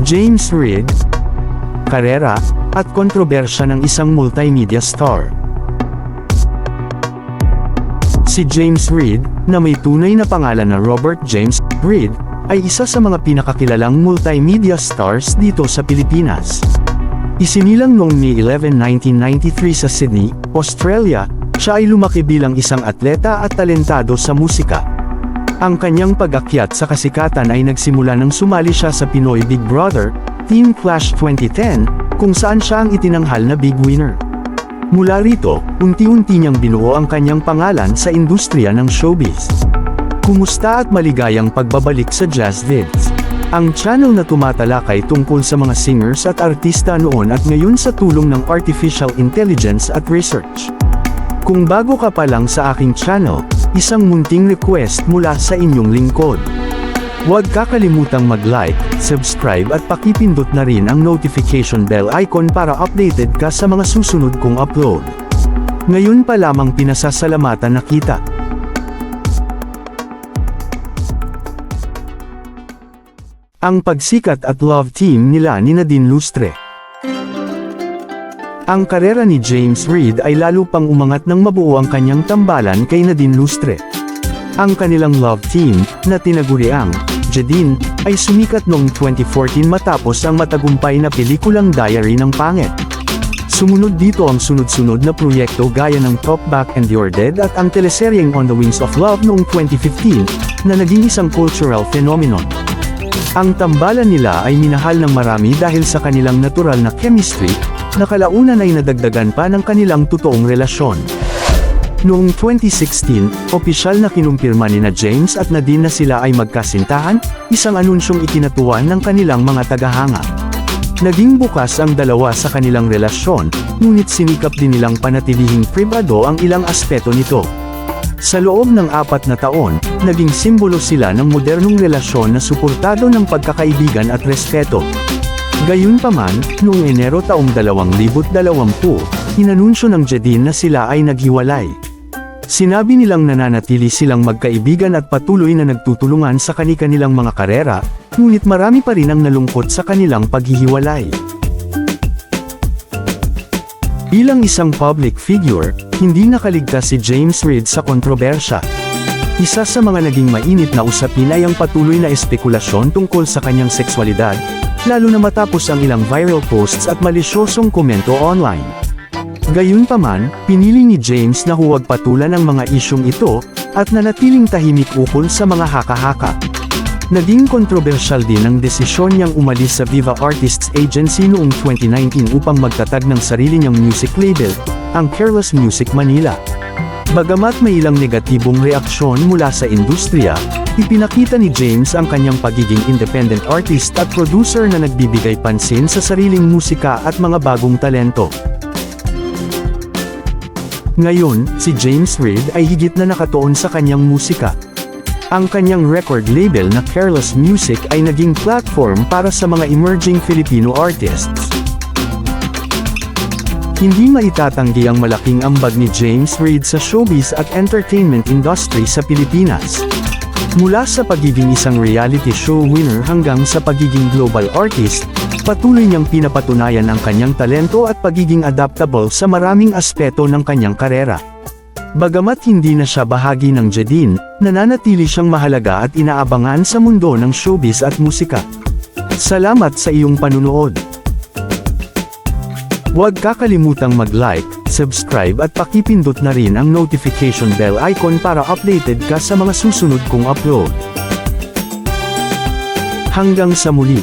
James Reid, karera, at kontrobersya ng isang multimedia star. Si James Reid, na may tunay na pangalan na Robert James Reid, ay isa sa mga pinakakilalang multimedia stars dito sa Pilipinas. Isinilang noong May 11, 1993 sa Sydney, Australia, siya ay lumaki bilang isang atleta at talentado sa musika. Ang kanyang pag-akyat sa kasikatan ay nagsimula nang sumali siya sa Pinoy Big Brother, Team Clash 2010, kung saan siya ang itinanghal na big winner. Mula rito, unti-unti niyang binuo ang kanyang pangalan sa industriya ng showbiz. Kumusta at maligayang pagbabalik sa Jazz Vids, ang channel na tumatalakay tungkol sa mga singers at artista noon at ngayon sa tulong ng artificial intelligence at research. Kung bago ka pa lang sa aking channel, isang munting request mula sa inyong lingkod. Huwag kakalimutang mag-like, subscribe at pakipindot na rin ang notification bell icon para updated ka sa mga susunod kong upload. Ngayon pa lamang pinasasalamatan na kita. Ang pagsikat at love team nila ni Nadine Lustre. Ang karera ni James Reid ay lalo pang umangat nang mabuo ang kanyang tambalan kay Nadine Lustre. Ang kanilang love team, na tinaguriang Jadine, ay sumikat noong 2014 matapos ang matagumpay na pelikulang Diary ng Pangit. Sumunod dito ang sunod-sunod na proyekto gaya ng Talk Back and You're Dead at ang teleseryeng On the Wings of Love noong 2015, na naging isang cultural phenomenon. Ang tambalan nila ay minahal ng marami dahil sa kanilang natural na chemistry, na kalaunan ay nadagdagan pa ng kanilang totoong relasyon. Noong 2016, opisyal na kinumpirma ni James at Nadine na sila ay magkasintahan, isang anunsyong ikinatuwan ng kanilang mga tagahanga. Naging bukas ang dalawa sa kanilang relasyon, ngunit sinikap din nilang panatilihing pribado ang ilang aspeto nito. Sa loob ng 4 na taon, naging simbolo sila ng modernong relasyon na suportado ng pagkakaibigan at respeto. Gayunpaman, noong Enero taong 2020, inanunsyo ng Jadine na sila ay naghiwalay. Sinabi nilang nananatili silang magkaibigan at patuloy na nagtutulungan sa kani-kanilang mga karera, ngunit marami pa rin ang nalungkot sa kanilang paghihiwalay. Bilang isang public figure, hindi nakaligtas si James Reid sa kontrobersya. Isa sa mga naging mainit na usapin ay ang patuloy na espekulasyon tungkol sa kanyang sexualidad, lalo na matapos ang ilang viral posts at malisyosong komento online. Gayunpaman, pinili ni James na huwag patulan ang mga isyong ito, at nanatiling tahimik ukol sa mga haka-haka. Naging kontrobersyal din ang desisyon niyang umalis sa Viva Artists Agency noong 2019 upang magtatag ng sarili niyang music label, ang Careless Music Manila. Bagamat may ilang negatibong reaksyon mula sa industriya, ipinakita ni James ang kanyang pagiging independent artist at producer na nagbibigay pansin sa sariling musika at mga bagong talento. Ngayon, si James Reid ay higit na nakatuon sa kanyang musika. Ang kanyang record label na Careless Music ay naging platform para sa mga emerging Filipino artists. Hindi maitatanggi ang malaking ambag ni James Reid sa showbiz at entertainment industry sa Pilipinas. Mula sa pagiging isang reality show winner hanggang sa pagiging global artist, patuloy niyang pinapatunayan ang kanyang talento at pagiging adaptable sa maraming aspeto ng kanyang karera. Bagamat hindi na siya bahagi ng Jadine, nananatili siyang mahalaga at inaabangan sa mundo ng showbiz at musika. Salamat sa iyong panunood. Huwag kakalimutang mag-like, subscribe at pakipindot na rin ang notification bell icon para updated ka sa mga susunod kong upload. Hanggang sa muli.